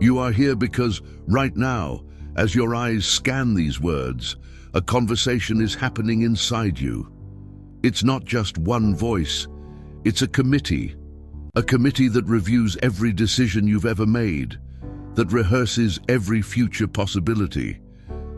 You are here because right now, as your eyes scan these words, a conversation is happening inside you. It's not just one voice, it's a committee that reviews every decision you've ever made, that rehearses every future possibility,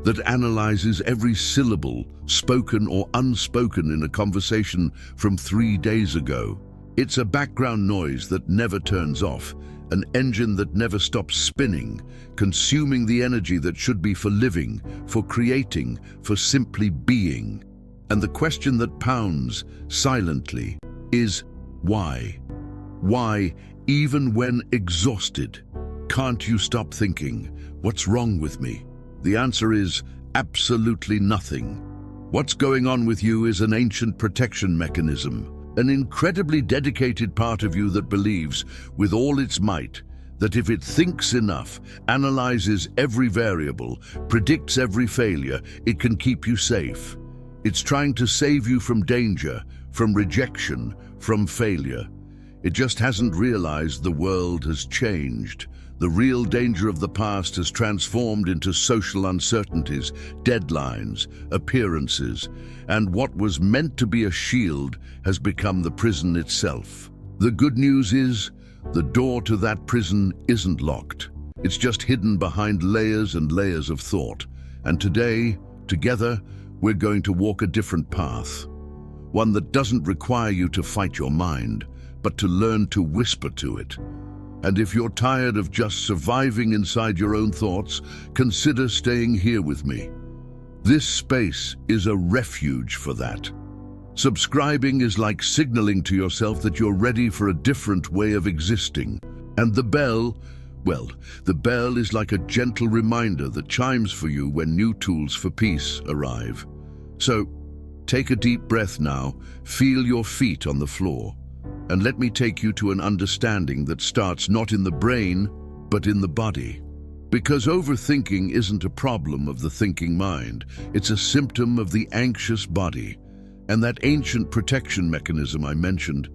that analyzes every syllable, spoken or unspoken in a conversation from 3 days ago. It's a background noise that never turns off, an engine that never stops spinning, consuming the energy that should be for living, for creating, for simply being. And the question that pounds silently is why? Why, even when exhausted? Can't you stop thinking, what's wrong with me? The answer is absolutely nothing. What's going on with you is an ancient protection mechanism, an incredibly dedicated part of you that believes, with all its might, that if it thinks enough, analyzes every variable, predicts every failure, it can keep you safe. It's trying to save you from danger, from rejection, from failure. It just hasn't realized the world has changed. The real danger of the past has transformed into social uncertainties, deadlines, appearances, and what was meant to be a shield has become the prison itself. The good news is, the door to that prison isn't locked. It's just hidden behind layers and layers of thought. And today, together, we're going to walk a different path. One that doesn't require you to fight your mind, but to learn to whisper to it. And if you're tired of just surviving inside your own thoughts, consider staying here with me. This space is a refuge for that. Subscribing is like signaling to yourself that you're ready for a different way of existing. And the bell, well, the bell is like a gentle reminder that chimes for you when new tools for peace arrive. So, take a deep breath now, feel your feet on the floor. And let me take you to an understanding that starts not in the brain, but in the body. Because overthinking isn't a problem of the thinking mind, it's a symptom of the anxious body. And that ancient protection mechanism I mentioned,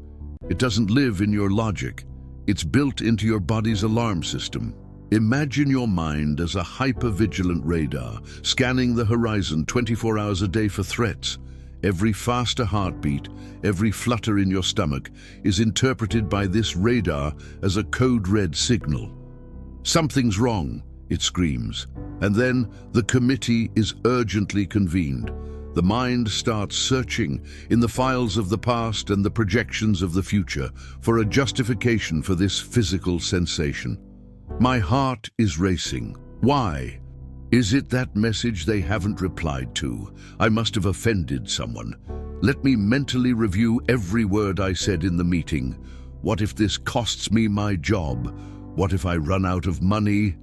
it doesn't live in your logic, it's built into your body's alarm system. Imagine your mind as a hyper-vigilant radar, scanning the horizon 24 hours a day for threats. Every faster heartbeat, every flutter in your stomach is interpreted by this radar as a code-red signal. Something's wrong, it screams. And then the committee is urgently convened. The mind starts searching in the files of the past and the projections of the future for a justification for this physical sensation. My heart is racing. Why? Is it that message they haven't replied to? I must have offended someone. Let me mentally review every word I said in the meeting. What if this costs me my job? What if I run out of money?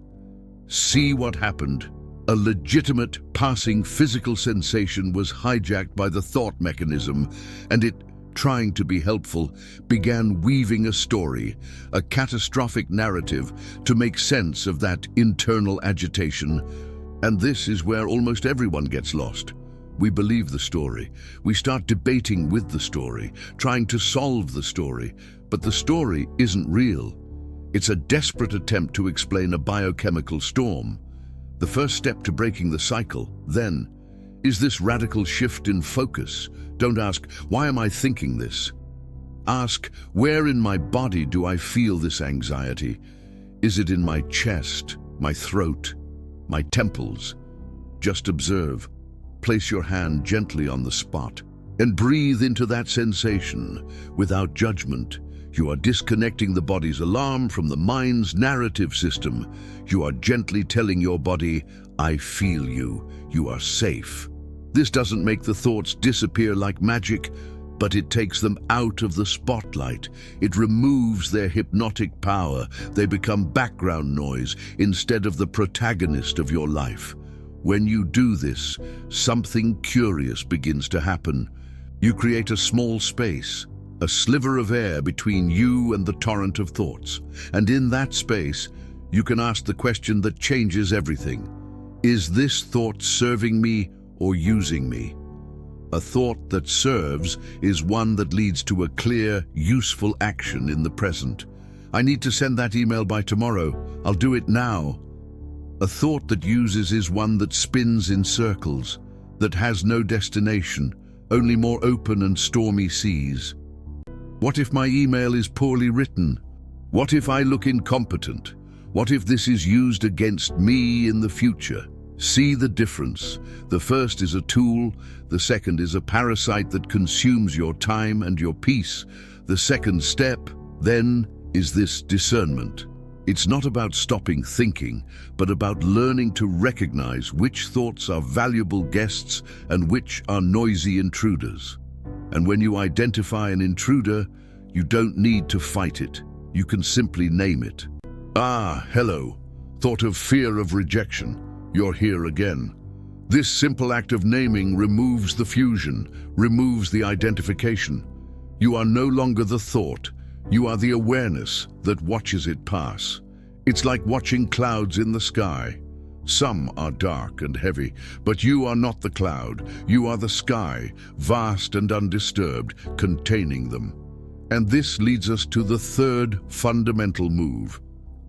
See what happened. A legitimate, passing physical sensation was hijacked by the thought mechanism, and it, trying to be helpful, began weaving a story, a catastrophic narrative, to make sense of that internal agitation. And this is where almost everyone gets lost. We believe the story. We start debating with the story, trying to solve the story. But the story isn't real. It's a desperate attempt to explain a biochemical storm. The first step to breaking the cycle, then, is this radical shift in focus. Don't ask, why am I thinking this? Ask, where in my body do I feel this anxiety? Is it in my chest, my throat, my temples? Just observe. Place your hand gently on the spot and breathe into that sensation without judgment. You are disconnecting the body's alarm from the mind's narrative system. You are gently telling your body, I feel you. You are safe. This doesn't make the thoughts disappear like magic, but it takes them out of the spotlight. It removes their hypnotic power. They become background noise instead of the protagonist of your life. When you do this, something curious begins to happen. You create a small space, a sliver of air between you and the torrent of thoughts. And in that space, you can ask the question that changes everything. Is this thought serving me or using me? A thought that serves is one that leads to a clear, useful action in the present. I need to send that email by tomorrow. I'll do it now. A thought that uses is one that spins in circles, that has no destination, only more open and stormy seas. What if my email is poorly written? What if I look incompetent? What if this is used against me in the future? See the difference. The first is a tool, the second is a parasite that consumes your time and your peace. The second step, then, is this discernment. It's not about stopping thinking, but about learning to recognize which thoughts are valuable guests and which are noisy intruders. And when you identify an intruder, you don't need to fight it. You can simply name it. Ah, hello. Thought of fear of rejection. You're here again. This simple act of naming removes the fusion, removes the identification. You are no longer the thought. You are the awareness that watches it pass. It's like watching clouds in the sky. Some are dark and heavy, but you are not the cloud. You are the sky, vast and undisturbed, containing them. And this leads us to the third fundamental move,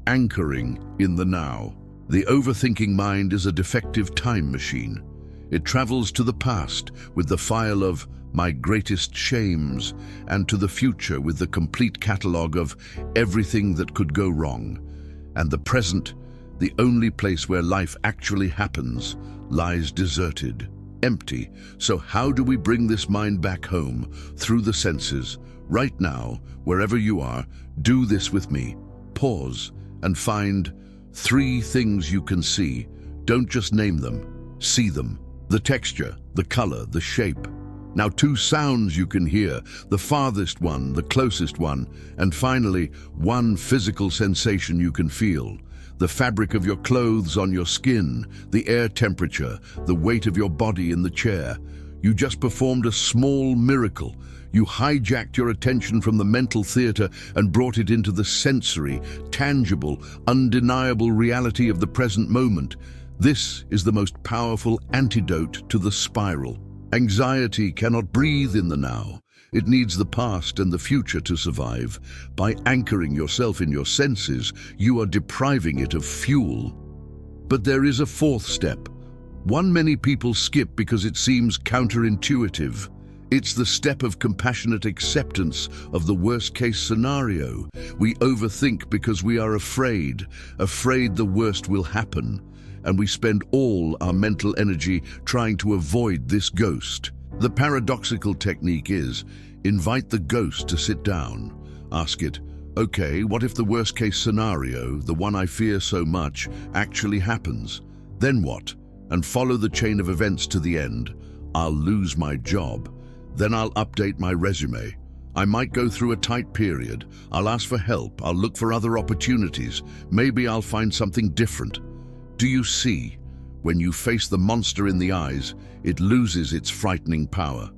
anchoring in the now. The overthinking mind is a defective time machine. It travels to the past with the file of my greatest shames and to the future with the complete catalogue of everything that could go wrong. And the present, the only place where life actually happens, lies deserted, empty. So how do we bring this mind back home? Through the senses. Right now, wherever you are, do this with me. Pause and find 3 things you can see. Don't just name them, see them. The texture, the color, the shape. Now 2 sounds you can hear, the farthest one, the closest one, and finally, 1 physical sensation you can feel. The fabric of your clothes on your skin, the air temperature, the weight of your body in the chair. You just performed a small miracle. You hijacked your attention from the mental theater and brought it into the sensory, tangible, undeniable reality of the present moment. This is the most powerful antidote to the spiral. Anxiety cannot breathe in the now. It needs the past and the future to survive. By anchoring yourself in your senses, you are depriving it of fuel. But there is a 4th step, one many people skip because it seems counterintuitive. It's the step of compassionate acceptance of the worst-case scenario. We overthink because we are afraid the worst will happen, and we spend all our mental energy trying to avoid this ghost. The paradoxical technique is, invite the ghost to sit down. Ask it, okay, what if the worst-case scenario, the one I fear so much, actually happens? Then what? And follow the chain of events to the end. I'll lose my job. Then I'll update my resume. I might go through a tight period. I'll ask for help. I'll look for other opportunities. Maybe I'll find something different. Do you see? When you face the monster in the eyes, it loses its frightening power.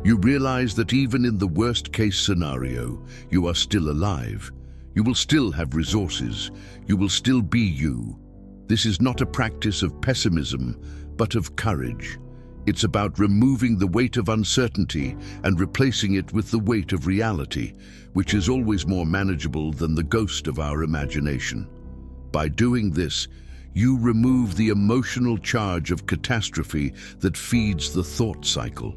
You realize that even in the worst-case scenario, you are still alive. You will still have resources. You will still be you. This is not a practice of pessimism, but of courage. It's about removing the weight of uncertainty and replacing it with the weight of reality, which is always more manageable than the ghost of our imagination. By doing this, you remove the emotional charge of catastrophe that feeds the thought cycle.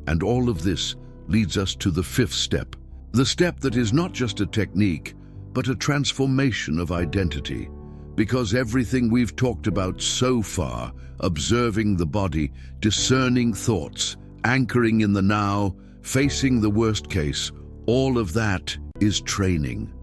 And all of this leads us to the 5th step. The step that is not just a technique, but a transformation of identity. Because everything we've talked about so far, observing the body, discerning thoughts, anchoring in the now, facing the worst case, all of that is training.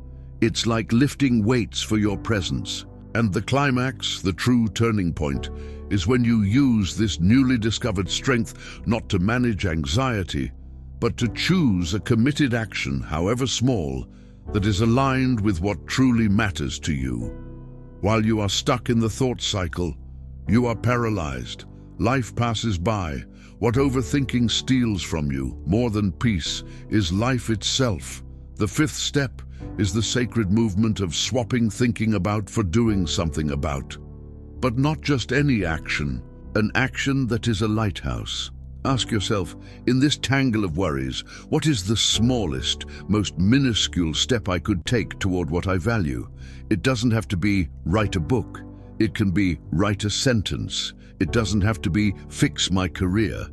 It's like lifting weights for your presence. And the climax, the true turning point, is when you use this newly discovered strength not to manage anxiety, but to choose a committed action, however small, that is aligned with what truly matters to you. While you are stuck in the thought cycle, you are paralyzed. Life passes by. What overthinking steals from you, more than peace, is life itself. The 5th step is the sacred movement of swapping thinking about for doing something about. But not just any action, an action that is a lighthouse, Ask yourself, in this tangle of worries, what is the smallest, most minuscule step I could take toward what I value? It doesn't have to be write a book. It can be write a sentence. It doesn't have to be fix my career.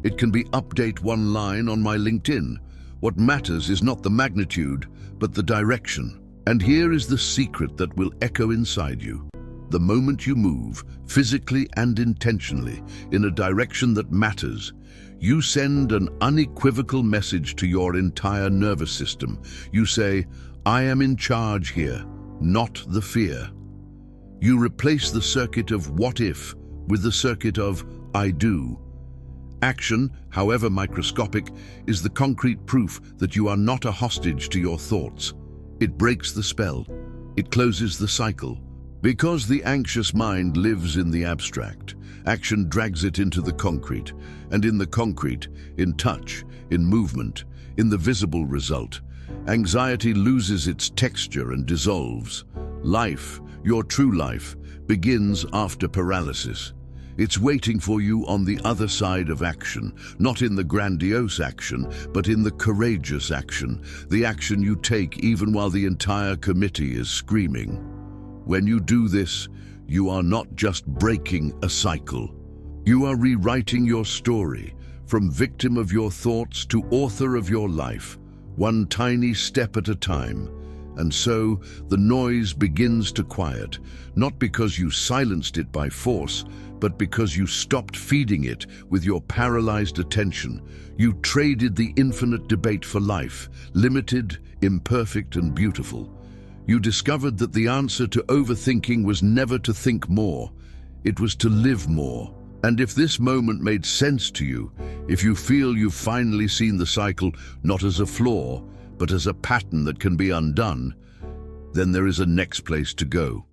It can be update one line on my LinkedIn. What matters is not the magnitude, but the direction. And here is the secret that will echo inside you. The moment you move, physically and intentionally, in a direction that matters, you send an unequivocal message to your entire nervous system. You say, I am in charge here, not the fear. You replace the circuit of what if with the circuit of I do. Action, however microscopic, is the concrete proof that you are not a hostage to your thoughts. It breaks the spell. It closes the cycle. Because the anxious mind lives in the abstract, action drags it into the concrete, and in the concrete, in touch, in movement, in the visible result, anxiety loses its texture and dissolves. Life, your true life, begins after paralysis. It's waiting for you on the other side of action, not in the grandiose action, but in the courageous action, the action you take even while the entire committee is screaming. When you do this, you are not just breaking a cycle. You are rewriting your story, from victim of your thoughts to author of your life, one tiny step at a time. And so, the noise begins to quiet, not because you silenced it by force, but because you stopped feeding it with your paralyzed attention. You traded the infinite debate for life, limited, imperfect, and beautiful. You discovered that the answer to overthinking was never to think more, it was to live more. And if this moment made sense to you, if you feel you've finally seen the cycle not as a flaw, but as a pattern that can be undone, then there is a next place to go.